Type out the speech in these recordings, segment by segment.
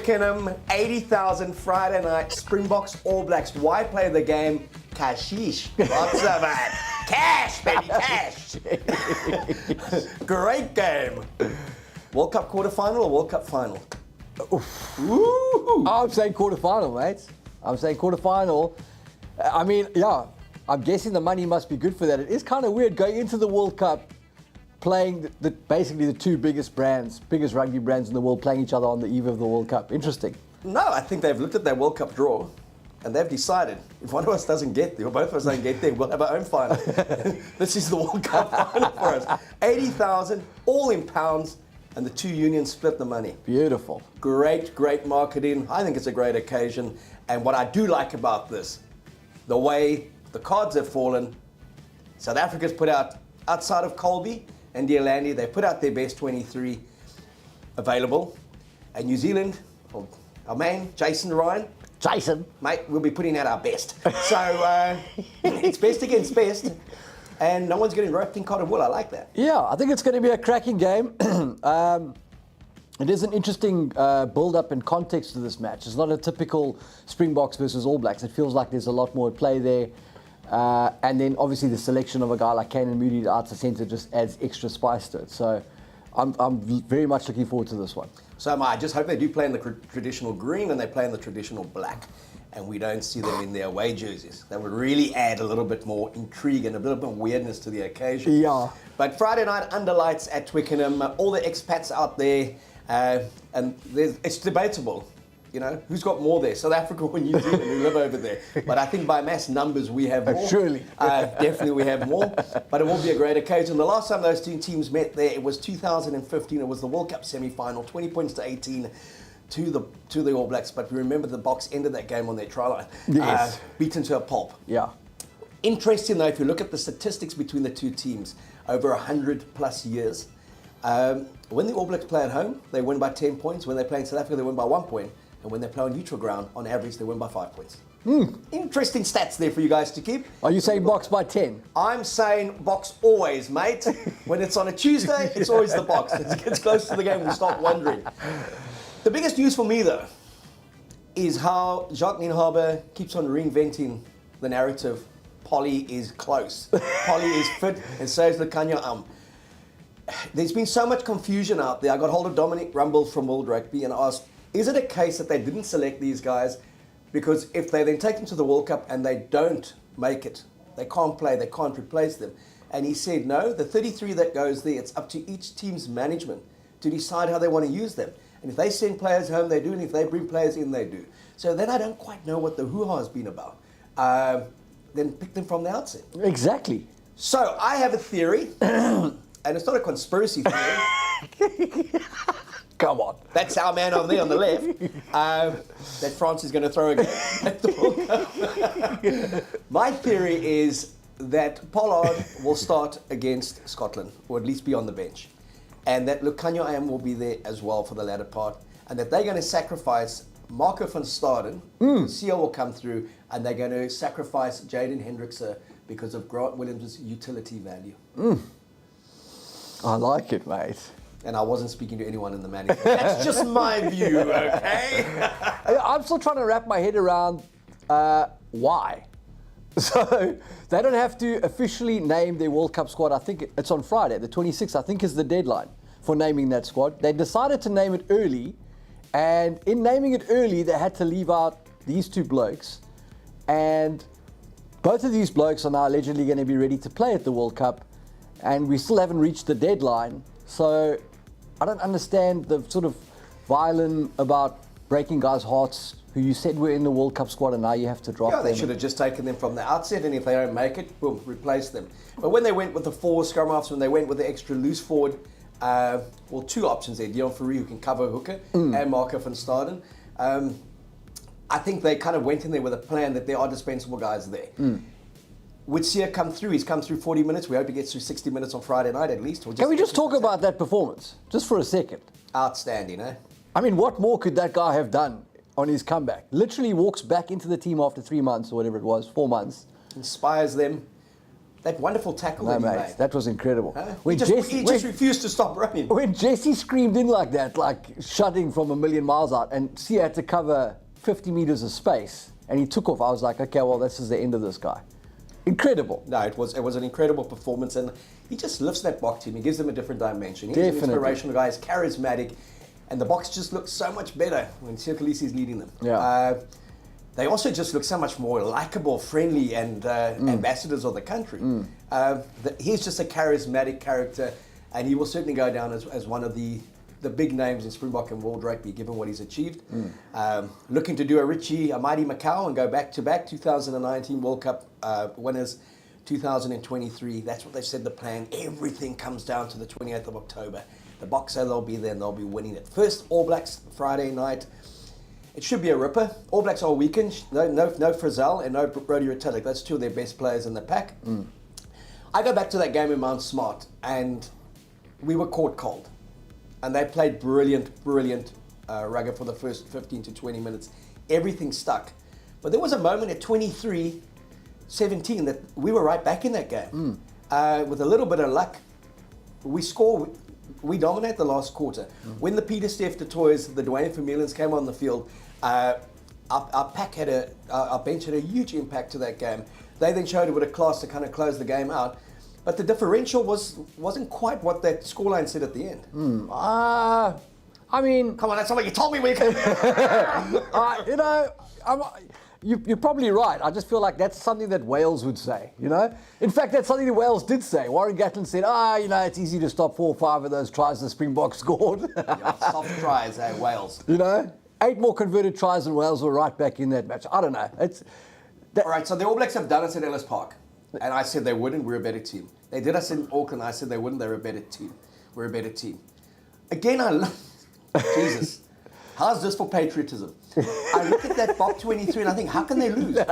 Twickenham, 80,000 Friday night, Springboks All Blacks. Why play the game? Cashish. Lots of it. Cash, baby, cash. Great game. World Cup quarterfinal or World Cup final? Ooh. I'm saying quarterfinal, mate. I'm saying quarterfinal. I mean, yeah, I'm guessing the money must be good for that. It is kind of weird going into the World Cup playing basically the two biggest rugby brands in the world playing each other on the eve of the World Cup. Interesting. No, I think they've looked at their World Cup draw and they've decided if one of us doesn't get there or both of us don't get there, we'll have our own final. This is the World Cup final for us. 80,000, all in pounds, and the two unions split the money. Beautiful. Great, great marketing. I think it's a great occasion. And what I do like about this, the way the cards have fallen, South Africa's put out, outside of Colby and Deolandi, they put out their best 23 available. And New Zealand, our man, Jason Ryan. Jason. Mate, we'll be putting out our best. So it's best against best. And no one's getting roped in cotton wool. I like that. Yeah, I think it's going to be a cracking game. It is an interesting build-up and context to this match. It's not a typical Springboks versus All Blacks. It feels like there's a lot more at play there. And then obviously the selection of a guy like Kane Moody at outside centre just adds extra spice to it. So I'm very much looking forward to this one. So am I. I just hope they do play in the traditional green and they play in the traditional black. And we don't see them in their away jerseys. That would really add a little bit more intrigue and a little bit of weirdness to the occasion. Yeah. But Friday night under lights at Twickenham, all the expats out there, and it's debatable. You know, who's got more there? South Africa or New Zealand who live over there? But I think by mass numbers we have more. Surely. Definitely we have more. But it will be a great occasion. The last time those two teams met there, it was 2015. It was the World Cup semi-final, 20 points to 18 to the All Blacks. But we remember the Boks ended that game on their try line. Yes. Beaten to a pulp. Yeah. Interesting though, if you look at the statistics between the two teams over 100 plus years, when the All Blacks play at home, they win by 10 points. When they play in South Africa, they win by 1 point. And when they play on neutral ground, on average, they win by 5 points. Interesting stats there for you guys to keep. Are you saying Boks by 10? I'm saying Boks always, mate. When it's on a Tuesday, it's always the Boks. As it gets close to the game, we'll start wondering. The biggest news for me, though, is how Jacques Nienaber keeps on reinventing the narrative. Polly is close. Polly is fit, and so is Lukhanyo. There's been so much confusion out there. I got hold of Dominic Rumble from World Rugby and asked, is it a case that they didn't select these guys because if they then take them to the World Cup and they don't make it, they can't play, they can't replace them? And he said, no, the 33 that goes there, it's up to each team's management to decide how they want to use them. And if they send players home, they do, and if they bring players in, they do. So then I don't quite know what the hoo-ha has been about. Then pick them from the outset. Exactly. So I have a theory, and it's not a conspiracy theory. Come on. That's our man on there on the left. That France is going to throw again at the World Cup. My theory is that Pollard will start against Scotland, or at least be on the bench. And that Lukhanyo will be there as well for the latter part. And that they're going to sacrifice Marco van Staden, Keo will come through, and they're going to sacrifice Jaden Hendrickse because of Grant Williams' utility value. I like it, mate. And I wasn't speaking to anyone in the management. That's just my view, okay? I'm still trying to wrap my head around why. So they don't have to officially name their World Cup squad. I think it's on Friday, the 26th, I think is the deadline for naming that squad. They decided to name it early, and in naming it early, they had to leave out these two blokes. And both of these blokes are now allegedly going to be ready to play at the World Cup, and we still haven't reached the deadline. So I don't understand the sort of violin about breaking guys' hearts who you said were in the World Cup squad and now you have to drop them. They should have just taken them from the outset, and if they don't make it, boom, replace them. But when they went with the four scrum halves, when they went with the extra loose forward, well, two options there, Dion Fourie, who can cover a hooker, and Marco van Staden. I think they kind of went in there with a plan that there are dispensable guys there. Would Sia come through? He's come through 40 minutes. We hope he gets through 60 minutes on Friday night at least. Can we just talk about that performance, just for a second? Outstanding, eh? I mean, what more could that guy have done on his comeback? Literally walks back into the team after 3 months or whatever it was, 4 months. Inspires them. That wonderful tackle No, that he mate, made. that was incredible. Huh? When He just refused to stop running. When Jesse screamed in like that, like shutting from a million miles out, and Sia had to cover 50 meters of space, and he took off, I was like, okay, well, this is the end of this guy. Incredible. No, it was an incredible performance, and he just lifts that Boks team. He gives them a different dimension. He's Definitely. an inspirational guy. He's charismatic, and the Boks just look so much better when Sirkalisi is leading them. Yeah. They also just look so much more likable, friendly, and ambassadors of the country. He's just a charismatic character, and he will certainly go down as one of the big names in Springbok and world rugby, given what he's achieved. Looking to do a mighty Macau and go back-to-back 2019 World Cup winners, 2023. That's what they've said the plan. Everything comes down to the 28th of October. The Boks say they'll be there and they'll be winning it. First, All Blacks Friday night. It should be a ripper. All Blacks are weakened. No Frizzell and no Brodie Retallick. That's two of their best players in the pack. I go back to that game in Mount Smart, and we were caught cold. And they played brilliant rugby for the first 15 to 20 minutes. Everything stuck. But there was a moment at 23-17 that we were right back in that game. With a little bit of luck, we score. We dominate the last quarter. When the Peter Steph du Toits, the Dwayne Vermeulens came on the field, our bench had a huge impact to that game. They then showed a bit of class to kind of close the game out. But the differential wasn't quite what that scoreline said at the end. I mean, come on, that's not what you told me when you came here. you know, you're probably right. I just feel like that's something that Wales would say, you know? In fact, that's something that Wales did say. Warren Gatland said, you know, it's easy to stop 4 or 5 of those tries the Springboks scored. Yeah, soft tries, Wales. You know? 8 more converted tries and Wales were right back in that match. I don't know. All right, so the All Blacks have done us at Ellis Park. And I said they wouldn't, we're a better team. They did us in Auckland, I said they wouldn't, they're a better team. We're a better team. Again, Jesus. How's this for patriotism? I look at that Boks 23 and I think, how can they lose? And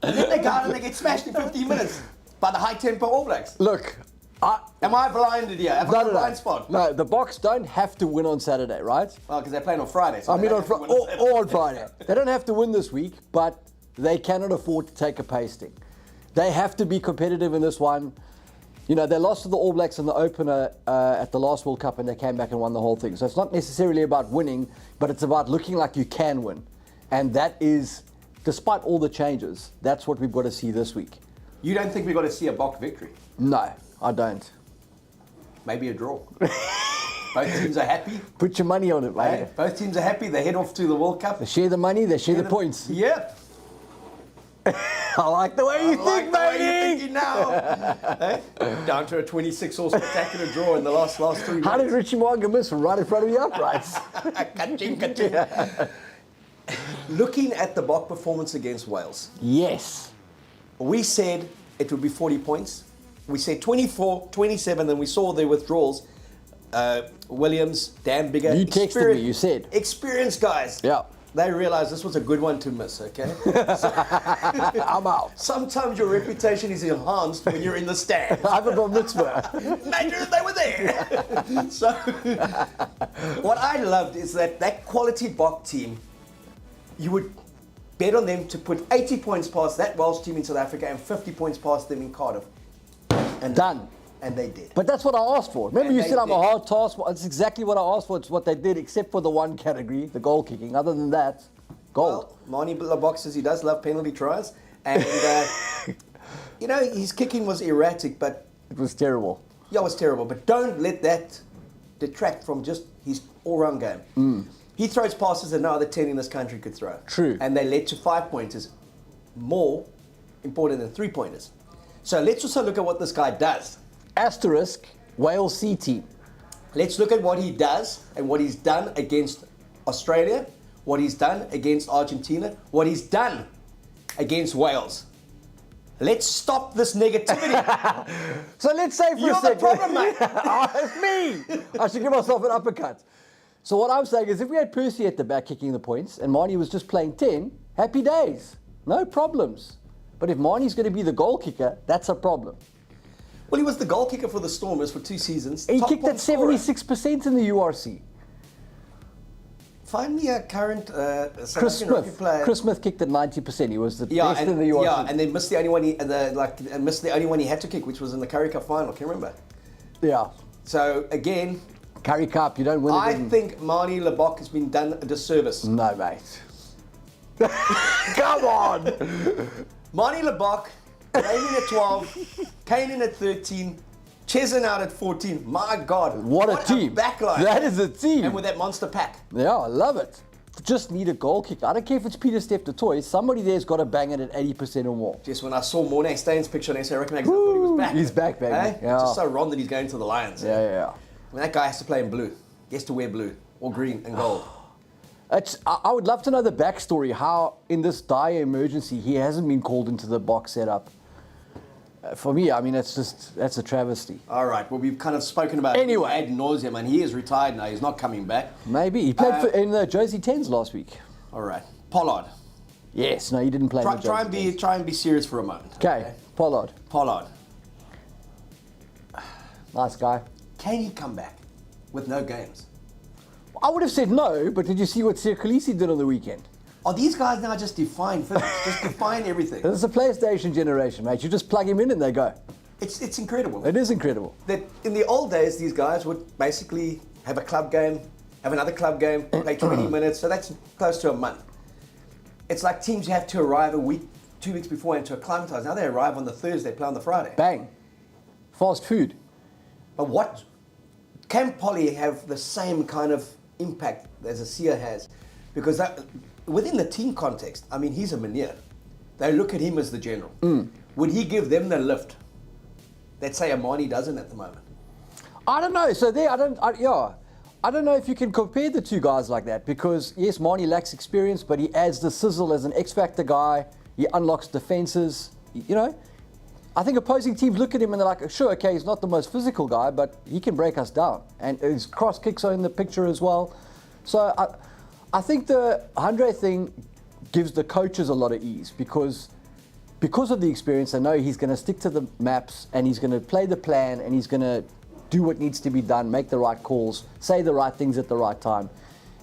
then they go out and they get smashed in 15 minutes by the high-tempo All Blacks. Look, am I blinded here? Have I got a blind spot? No, the Boks don't have to win on Saturday, right? Well, because they're playing on Friday. So I mean, or on Friday. They don't have to win this week, but they cannot afford to take a pasting. They have to be competitive in this one. You know, they lost to the All Blacks in the opener at the last World Cup and they came back and won the whole thing. So it's not necessarily about winning, but it's about looking like you can win. And that is, despite all the changes, that's what we've got to see this week. You don't think we've got to see a Boks victory? No, I don't. Maybe a draw. Both teams are happy. Put your money on it, mate. Hey, both teams are happy. They head off to the World Cup. They share the money, they share the points. Yep. I like the way you think, matey. matey. Thinking now. Hey? Down to a 26-all spectacular draw in the last 3 minutes. How did Richie Mwanga miss from right in front of the uprights? Ka-ching. Looking at the Boks performance against Wales, Yes. we said it would be 40 points. We said 24, 27, then we saw their withdrawals. Williams, Dan Bigger. You texted me, you said. Experienced guys. Yeah. They realized this was a good one to miss, okay? I'm out. Sometimes your reputation is enhanced when you're in the stands. I have a bar mitzvah. Imagine if they were there. So, what I loved is that quality Boks team, you would bet on them to put 80 points past that Welsh team in South Africa and 50 points past them in Cardiff. And Done. And they did. But that's what I asked for. Remember, And you they said I'm a did. hard task. That's exactly what I asked for. It's what they did, except for the one category, the goal kicking. Other than that, gold. Well, Marnie Boks says he does love penalty tries. And, you know, his kicking was erratic, but... It was terrible. Yeah, it was terrible. But don't let that detract from just his all-round game. He throws passes that no other 10 in this country could throw. True. And they led to 5-pointers, more important than 3-pointers. So let's also look at what this guy does. Asterisk, Wales C team. Let's look at what he does and what he's done against Australia, what he's done against Argentina, what he's done against Wales. Let's stop this negativity. So let's say for You're a the second. problem, mate. It's me. I should give myself an uppercut. So what I'm saying is if we had Percy at the back kicking the points and Marnie was just playing 10, happy days. No problems. But if Marnie's going to be the goal kicker, that's a problem. Well, he was the goal kicker for the Stormers for 2 seasons. He Top kicked at point scorer. 76% in the URC. Find me a current South Chris African rugby Smith. player. Chris Smith kicked at 90%. He was the best in the US. Yeah, and then missed the only one missed the only one he had to kick, which was in the Currie Cup final. Can you remember? Yeah. So again, Currie Cup, you don't win it. I think Marnie Lebok has been done a disservice. No, mate. Come on! Marnie Lebok came in at 12, Kane in at 13, Chesson out at 14. My God, What a team. backline. That is a team. And with that monster pack. Yeah, I love it. Just need a goal kick. I don't care if it's Peter Steph the toy. Somebody there's got to bang it at 80% or more. Just when I saw Mornay Staines' picture on SA Rugby Magazine, I thought he was back. He's back, baby. Eh? Yeah. Just so wrong that he's going to the Lions. Yeah. When that guy has to play in blue, he has to wear blue or green and gold. I would love to know the backstory, how in this dire emergency he hasn't been called into the box setup. For me, I mean, that's a travesty. All right, well, we've kind of spoken about Anyway. ad nauseum, and he is retired now. He's not coming back. Maybe. He played in the Jersey 10s last week. All right, Pollard. Yes, no, he didn't play in the Try Jersey 10s. and be serious for a moment. Okay, Pollard. Pollard. Nice guy. Can he come back with no games? I would have said no, but did you see what Sir Khaleesi did on the weekend? Are these guys now just define physics, just define everything? This is a PlayStation generation, mate. You just plug him in and they go. It's incredible. It is incredible. That in the old days, these guys would basically have a club game, have another club game, play 20 minutes, so that's close to a month. It's like teams you have to arrive a week, 2 weeks beforehand to acclimatise. Now they arrive on the Thursday, play on the Friday. Bang. Fast food. But what can Polly have the same kind of impact as a Sia has? Because that, within the team context, I mean, he's a Manier. They look at him as the general. Would he give them the lift that, say, Amani doesn't at the moment? I don't know. So there, I don't know if you can compare the two guys like that, because yes, Marnie lacks experience, but he adds the sizzle as an X-factor guy. He unlocks defenses. You know, I think opposing teams look at him and they're like, sure, okay, he's not the most physical guy, but he can break us down. And his cross kicks are in the picture as well. So I think the Andre thing gives the coaches a lot of ease because of the experience. They know he's going to stick to the maps and he's going to play the plan and he's going to do what needs to be done, make the right calls, say the right things at the right time.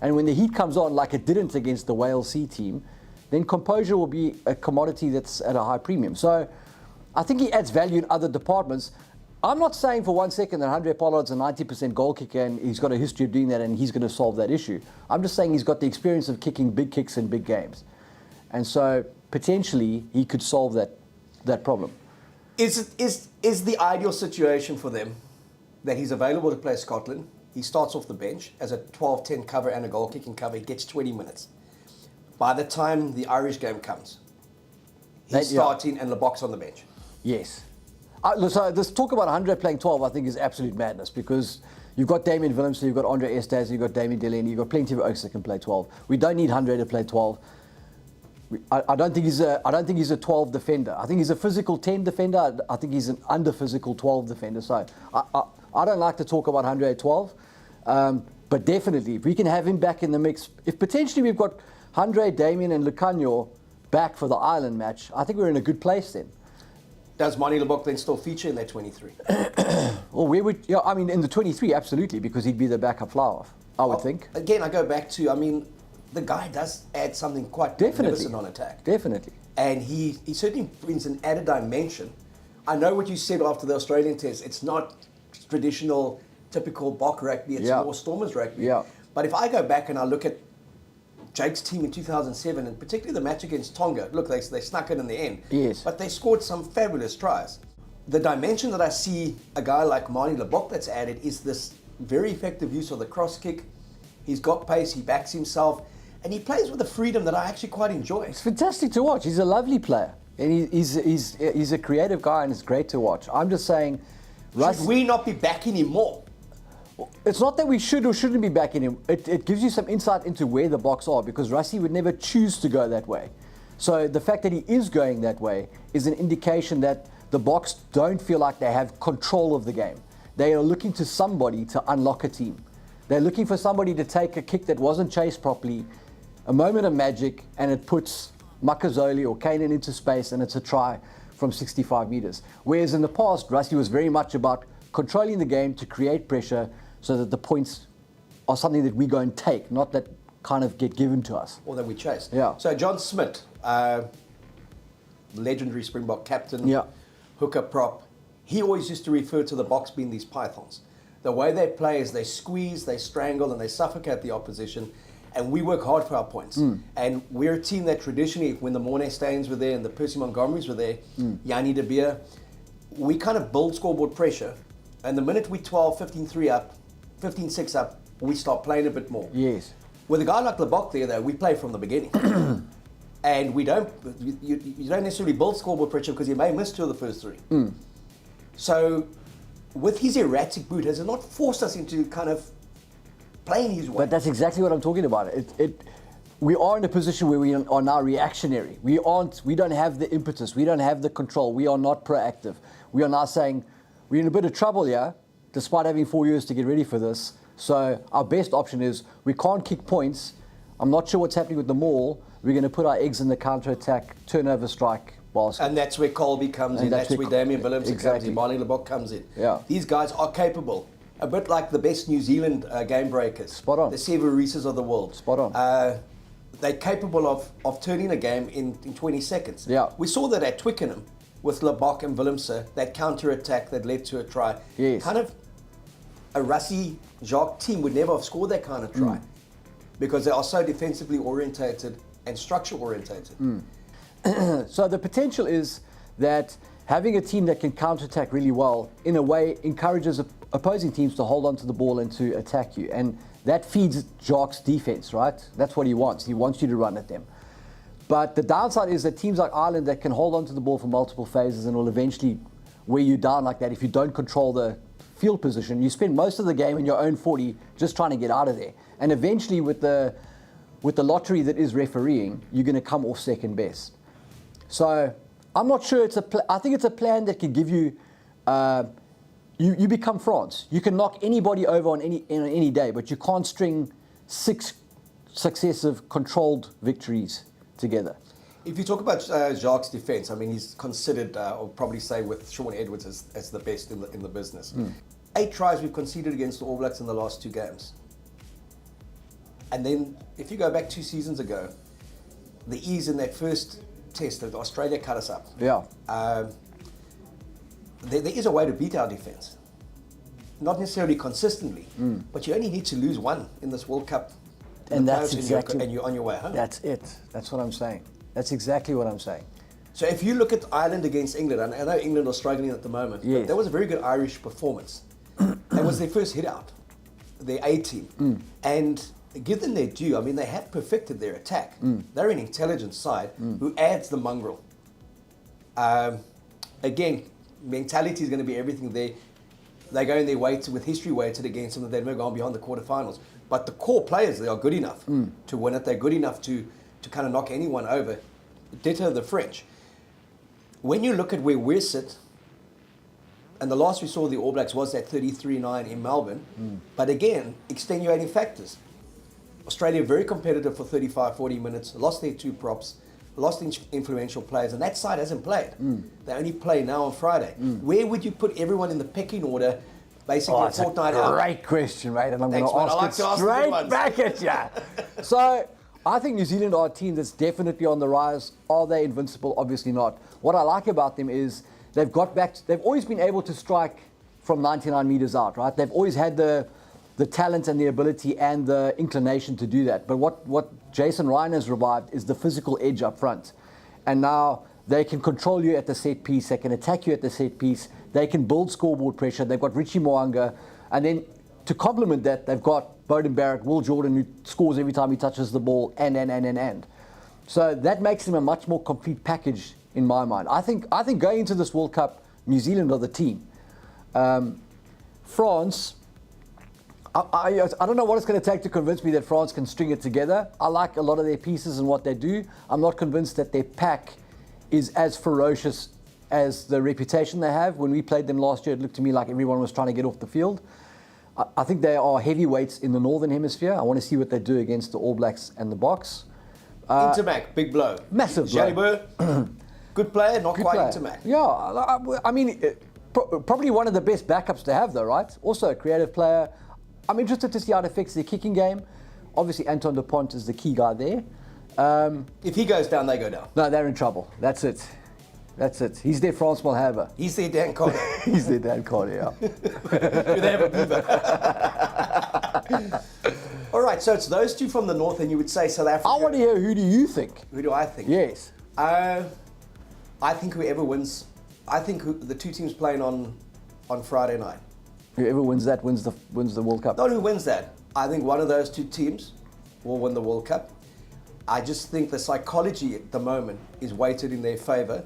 And when the heat comes on, like it didn't against the Wales C team, then composure will be a commodity that's at a high premium. So I think he adds value in other departments. I'm not saying for 1 second that Andre Pollard's a 90% goal kicker and he's got a history of doing that and he's going to solve that issue. I'm just saying he's got the experience of kicking big kicks in big games. And so potentially he could solve that problem. Is the ideal situation for them that he's available to play Scotland? He starts off the bench as a 12-10 cover and a goal kicking cover. He gets 20 minutes. By the time the Irish game comes, he's starting and Lebok's on the bench. Yes. So this talk about Andre playing 12, I think, is absolute madness because you've got Damien Willemse, you've got Andre Estes, you've got Damien Delaney, you've got plenty of oaks that can play 12. We don't need Andre to play 12. I don't think he's a 12 defender. I think he's a physical 10 defender. I think he's an under physical 12 defender. So I don't like to talk about Andre at 12, but definitely if we can have him back in the mix, if potentially we've got Andre, Damien, and Lucanio back for the Ireland match, I think we're in a good place then. Does Marnie Lebok then still feature in that 23? Well, in the 23, absolutely, because he'd be the backup fly-off, I would think. Again, I go back to, the guy does add something quite magnificent on attack. Definitely. And he certainly brings an added dimension. I know what you said after the Australian test. It's not traditional, typical Bok rugby. It's more Stormers rugby. Yeah. But if I go back and I look at Jake's team in 2007, and particularly the match against Tonga, look, they snuck it in the end. Yes. But they scored some fabulous tries. The dimension that I see a guy like Marnie Lebok that's added is this very effective use of the cross kick. He's got pace, he backs himself, and he plays with a freedom that I actually quite enjoy. It's fantastic to watch. He's a lovely player. And he's a creative guy and it's great to watch. I'm just saying... Should we not be backing him more? It's not that we should or shouldn't be backing him. It gives you some insight into where the Boks are because Rassie would never choose to go that way. So the fact that he is going that way is an indication that the Boks don't feel like they have control of the game. They are looking to somebody to unlock a team. They're looking for somebody to take a kick that wasn't chased properly, a moment of magic, and it puts Makazole or Kanan into space and it's a try from 65 meters. Whereas in the past, Rassie was very much about controlling the game to create pressure so that the points are something that we go and take, not that kind of get given to us. Or that we chased. Yeah. So John Smith, legendary Springbok captain, Yeah. hooker prop, he always used to refer to the Boks being these pythons. The way they play is they squeeze, they strangle, and they suffocate the opposition. And we work hard for our points. And we're a team that traditionally, when the Mornay Steins were there and the Percy Montgomerys were there, Yanni de Beer, we kind of build scoreboard pressure. And the minute we 12, 15-3 up, 15-6 up, we start playing a bit more. Yes. With a guy like Lebok there, though, we play from the beginning. And we don't, you don't necessarily build scoreboard pressure because you may miss 2 of the first 3. So with his erratic boot, has it not forced us into kind of playing his way? But that's exactly what I'm talking about. We are in a position where we are now reactionary. We don't have the impetus. We don't have the control. We are not proactive. We are now saying we're in a bit of trouble here, despite having 4 years to get ready for this. So our best option is we can't kick points. I'm not sure what's happening with the maul. We're going to put our eggs in the counter-attack, turnover strike basket. And that's where Colby comes in. That's where Damien Willemse comes in. Barney Lebok comes in. Yeah. These guys are capable. A bit like the best New Zealand game breakers. Spot on. The Severises of the world. Spot on. They're capable of turning a game in 20 seconds. Yeah. We saw that at Twickenham with Lebok and Willemse, that counter-attack that led to a try. Yes. Kind of a Rassie Jacques team would never have scored that kind of try because they are so defensively orientated and structure orientated. So the potential is that having a team that can counterattack really well, in a way, encourages opposing teams to hold on to the ball and to attack you. And that feeds Jacques' defense, right? That's what he wants. He wants you to run at them. But the downside is that teams like Ireland that can hold on to the ball for multiple phases and will eventually wear you down like that if you don't control the field position. You spend most of the game in your own 40 just trying to get out of there. And eventually with the lottery that is refereeing, you're going to come off second best. So I'm not sure I think it's a plan that can give you, you become France. You can knock anybody over on any day, but you can't string 6 successive controlled victories together. If you talk about Jacques' defense, I mean, he's considered, I'll probably say with Sean Edwards as the best in the business. 8 tries we've conceded against the All Blacks in the last 2 games. And then if you go back 2 seasons ago, the ease in that first test that Australia cut us up. Yeah. There is a way to beat our defense. Not necessarily consistently, but you only need to lose 1 in this World Cup. And that's exactly. And you're on your way home. That's it. That's what I'm saying. That's exactly what I'm saying. So if you look at Ireland against England, and I know England are struggling at the moment, yes. but that was a very good Irish performance. That was their first hit out, their A team. And give them their due. I mean, they have perfected their attack. They're an intelligent side who adds the mongrel. Again, mentality is going to be everything there. They're going their way with history weighted against them. They've never gone beyond the quarterfinals. But the core players, they are good enough to win it. They're good enough to kind of knock anyone over. Ditto the French. When you look at where we sit, and the last we saw of the All Blacks was that 33-9 in Melbourne. But again, extenuating factors. Australia very competitive for 35, 40 minutes, lost their 2 props, lost influential players, and that side hasn't played. They only play now on Friday. Where would you put everyone in the pecking order, basically a fortnight out? Great question, right? And I'm going Thanks, to man. I like ask to it ask the good straight ones. back at you. So I think New Zealand are a team that's definitely on the rise. Are they invincible? Obviously not. What I like about them is they've got back. They've always been able to strike from 99 meters out, right? They've always had the talent and the ability and the inclination to do that. But what Jason Ryan has revived is the physical edge up front. And now they can control you at the set piece. They can attack you at the set piece. They can build scoreboard pressure. They've got Richie Mo'unga. And then to complement that, they've got Bowden Barrett, Will Jordan, who scores every time he touches the ball, and. So that makes them a much more complete package in my mind. I think going into this World Cup, New Zealand are the team. France, I don't know what it's going to take to convince me that France can string it together. I like a lot of their pieces and what they do. I'm not convinced that their pack is as ferocious as the reputation they have. When we played them last year, it looked to me like everyone was trying to get off the field. I think they are heavyweights in the Northern Hemisphere. I want to see what they do against the All Blacks and the Boks. Intermac, big blow. Massive blow. Jalibert, good player, not Good quite player. Intermac. Yeah, I mean, probably one of the best backups to have, though, right? Also a creative player. I'm interested to see how it affects their kicking game. Obviously, Anton Dupont is the key guy there. If he goes down, they go down. No, they're in trouble. That's it. That's it. He's their France Malhaber. He's their Dan Carter. He's their Dan Carter, yeah. Do they have a beaver? All right, so it's those two from the north, and you would say South Africa. I want to hear, who do you think? Who do I think? Yes. I think whoever wins, the two teams playing on Friday night. Whoever wins that wins the World Cup. Not who wins that. I think one of those two teams will win the World Cup. I just think the psychology at the moment is weighted in their favour.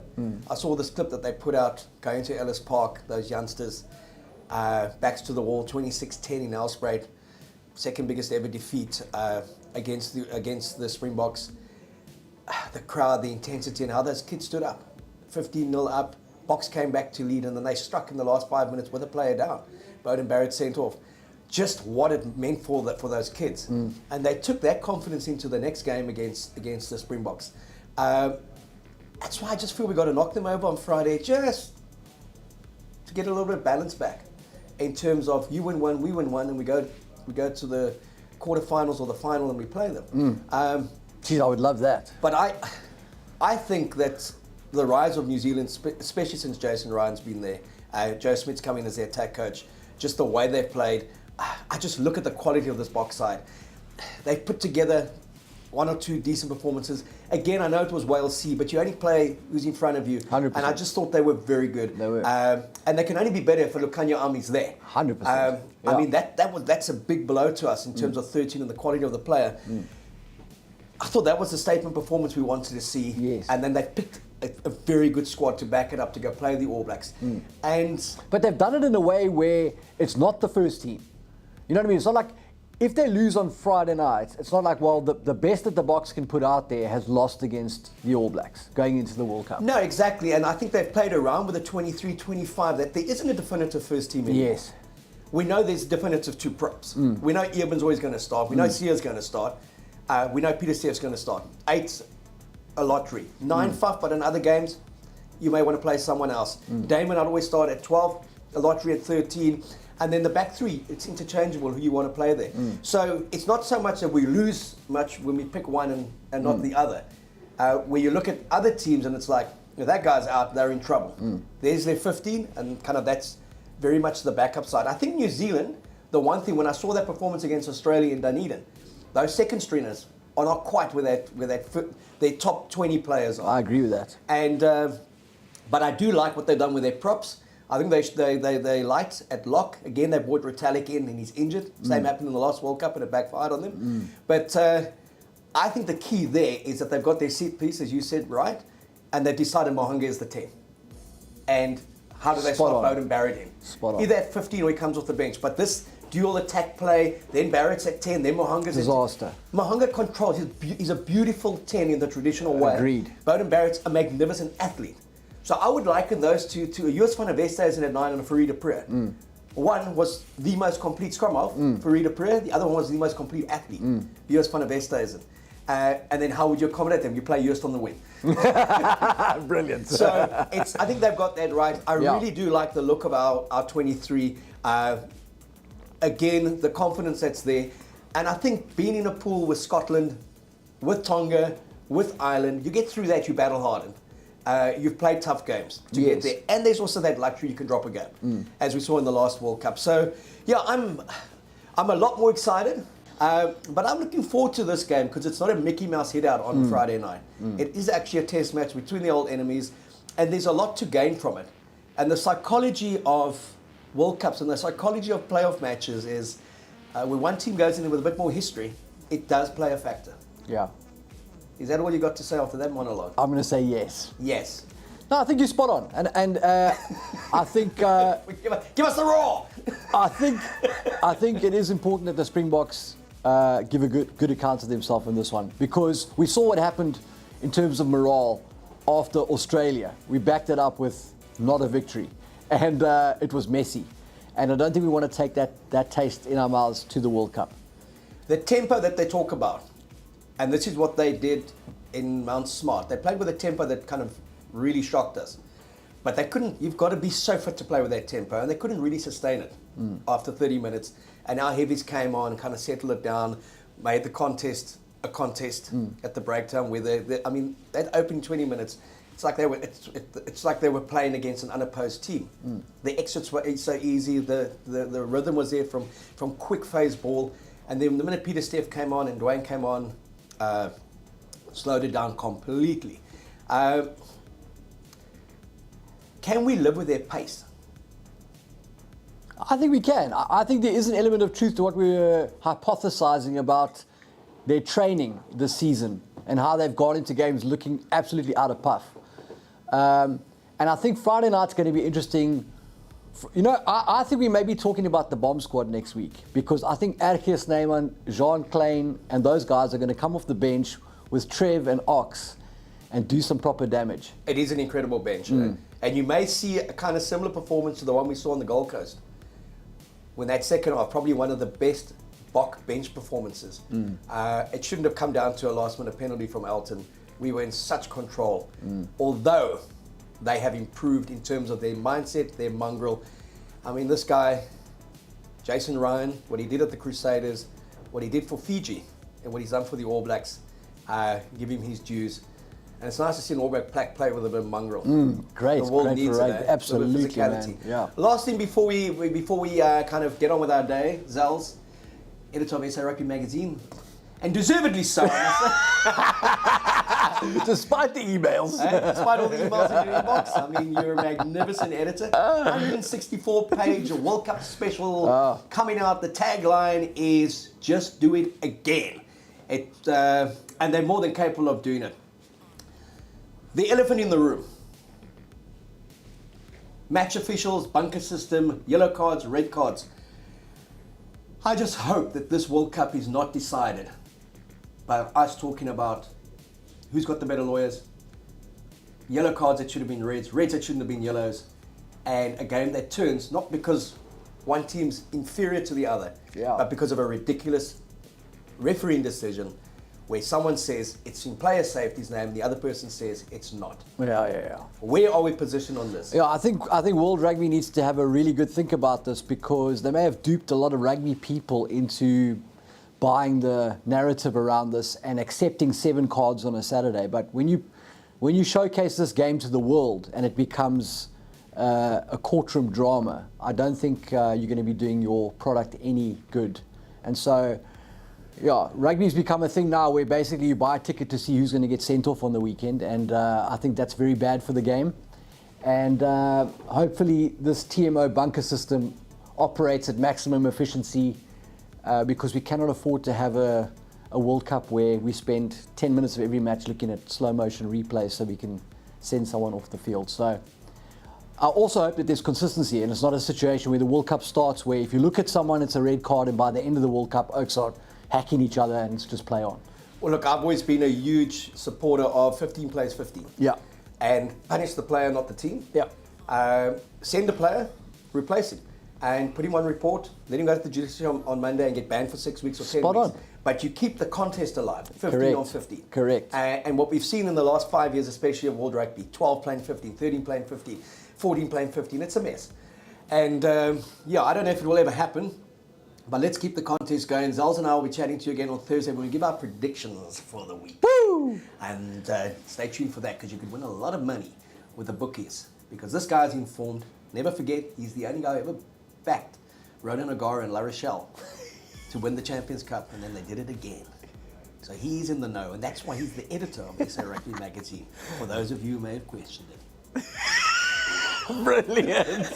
I saw this clip that they put out going to Ellis Park, those youngsters, backs to the wall, 26-10 in Nelspruit, second biggest ever defeat against the Springboks. The crowd, the intensity, and how those kids stood up. 15-0 up, Boks came back to lead, and then they struck in the last 5 minutes with a player down. Bowden Barrett sent off. Just what it meant for those kids. And they took that confidence into the next game against the Springboks. That's why I just feel we got to knock them over on Friday, just to get a little bit of balance back in terms of you win one, we win one, and we go to the quarterfinals or the final and we play them. Geez, I would love that. But I think that the rise of New Zealand, especially since Jason Ryan's been there, Joe Smith's coming as their attack coach, just the way they've played, I just look at the quality of this Boks side. They've put together one or two decent performances. Again, I know it was Wales C, but you only play who's in front of you. 100%. And I just thought they were very good. They were. And they can only be better if Lukanya Army's there. 100%. I Yeah. mean, that's a big blow to us in terms of 13 and the quality of the player. I thought that was the statement performance we wanted to see. Yes. And then they picked a very good squad to back it up to go play the All Blacks. But they've done it in a way where it's not the first team. You know what I mean? It's not like if they lose on Friday night, it's not like, well, the best that the Boks can put out there has lost against the All Blacks going into the World Cup. No, exactly. And I think they've played around with a 23-25 that there isn't a definitive first team anymore. Yes. We know there's definitive two props. We know Eben's always going to start. We know Sia's going to start. We know Peter Steph's going to start. 8's a lottery. 9 Faf, but in other games, you may want to play someone else. Damon, I'd always start at 12, a lottery at 13. And then the back three, it's interchangeable who you want to play there. So it's not so much that we lose much when we pick one and not the other. Where you look at other teams and it's like, if that guy's out, they're in trouble. There's their 15, and kind of that's very much the backup side. I think New Zealand, the one thing, when I saw that performance against Australia in Dunedin, those second stringers are not quite where their top 20 players are. I agree with that. And but I do like what they've done with their props. I think they light at lock. Again, they brought Retallick in and he's injured. Same happened in the last World Cup and it backfired on them. But I think the key there is that they've got their set piece, as you said, right? And they've decided Mohanga is the 10. And how do they stop Bowden Barrett in? Spot on. Either at 15 or he comes off the bench. But this dual attack play, then Barrett's at 10, then Mohanga's Disaster. at 10. Mohanga controls. He's a beautiful 10 in the traditional way. Agreed. Bowden Barrett's a magnificent athlete. So I would liken those two to a US van der Westhuizen at 9 and a Farida Prayer. One was the most complete scrum half, Farida Prayer. The other one was the most complete athlete, US van der Westhuizen. And then how would you accommodate them? You play Joost on the wing. Brilliant. So I think they've got that right. I really do like the look of our 23. Again, the confidence that's there. And I think being in a pool with Scotland, with Tonga, with Ireland, you get through that, you battle hardened. You've played tough games to get there. And there's also that luxury you can drop a game, as we saw in the last World Cup. So, yeah, I'm a lot more excited. But I'm looking forward to this game because it's not a Mickey Mouse hit out on Friday night. It is actually a test match between the old enemies, and there's a lot to gain from it. And the psychology of World Cups and the psychology of playoff matches is when one team goes in there with a bit more history, it does play a factor. Yeah. Is that all you got to say after that monologue? I'm going to say yes. Yes. No, I think you're spot on. And I think... Give us the raw! I think it is important that the Springboks give a good account of themselves in this one, because we saw what happened in terms of morale after Australia. We backed it up with not a victory, and it was messy. And I don't think we want to take that taste in our mouths to the World Cup. The tempo that they talk about, and this is what they did in Mount Smart. They played with a tempo that kind of really shocked us. But they couldn't, you've got to be so fit to play with that tempo, and they couldn't really sustain it after 30 minutes. And our heavies came on, kind of settled it down. made the contest a contest at the breakdown where I mean, that opening 20 minutes, it's like they were playing against an unopposed team. The exits were so easy, the rhythm was there from quick phase ball, and then the minute Peter Steph came on and Dwayne came on, slowed it down completely. Can we live with their pace? I think we can. I think there is an element of truth to what we were hypothesizing about their training this season and how they've gone into games looking absolutely out of puff. And I think Friday night's going to be interesting. You know, I think we may be talking about the bomb squad next week, because I think Erkies Neyman, Jean Klein, and those guys are going to come off the bench with Trev and Ox and do some proper damage. It is an incredible bench. And you may see a kind of similar performance to the one we saw on the Gold Coast. When that second half, probably one of the best Bok bench performances. It shouldn't have come down to a last-minute penalty from Elton. We were in such control. Although they have improved in terms of their mindset, their mongrel. I mean, this guy, Jason Ryan, what he did at the Crusaders, what he did for Fiji, and what he's done for the All Blacks, give him his dues. And it's nice to see an All Black play with a bit of mongrel. Great, the world great needs variety. it, Absolutely, the physicality. man. Yeah. Last thing before we kind of get on with our day, Zels, editor of SA Rugby magazine, and deservedly so. Despite the emails. Despite all the emails in your inbox, I mean, you're a magnificent editor. 164-page World Cup special coming out. The tagline is "Just do it again," and they're more than capable of doing it. The elephant in the room. Match officials, bunker system, yellow cards, red cards. I just hope that this World Cup is not decided by us talking about who's got the better lawyers, yellow cards that should have been reds, reds that shouldn't have been yellows, and a game that turns not because one team's inferior to the other, but because of a ridiculous refereeing decision where someone says it's in player safety's name, the other person says it's not. Yeah. Where are we positioned on this? Yeah, I think World Rugby needs to have a really good think about this, because they may have duped a lot of rugby people into buying the narrative around this and accepting 7 cards on a Saturday. But when you showcase this game to the world and it becomes a courtroom drama, I don't think you're going to be doing your product any good. And so, yeah, rugby's become a thing now where basically you buy a ticket to see who's going to get sent off on the weekend, and I think that's very bad for the game. And hopefully this TMO bunker system operates at maximum efficiency, because we cannot afford to have a World Cup where we spend 10 minutes of every match looking at slow motion replays so we can send someone off the field. So I also hope that there's consistency, and it's not a situation where the World Cup starts where if you look at someone, it's a red card, and by the end of the World Cup, Oaks are hacking each other and it's just play on. Well, look, I've always been a huge supporter of 15 plays 15. Yeah. And punish the player, not the team. Yeah. Send the player, replace him, and put him on report, let him go to the judiciary on Monday and get banned for 6 weeks or 10 Spot weeks. on. But you keep the contest alive, 15 Correct. on 15. Correct. And what we've seen in the last 5 years, especially of World Rugby, 12 playing 15, 13 playing 15, 14 playing 15, it's a mess. And yeah, I don't know if it will ever happen, but let's keep the contest going. Zels and I will be chatting to you again on Thursday when we give our predictions for the week. Woo! And stay tuned for that, because you could win a lot of money with the bookies. Because this guy's informed. Never forget, he's the only guy who ever backed Ronan O'Gara and La Rochelle to win the Champions Cup, and then they did it again. So he's in the know, and that's why he's the editor of SA Rugby magazine, for those of you who may have questioned it. Brilliant.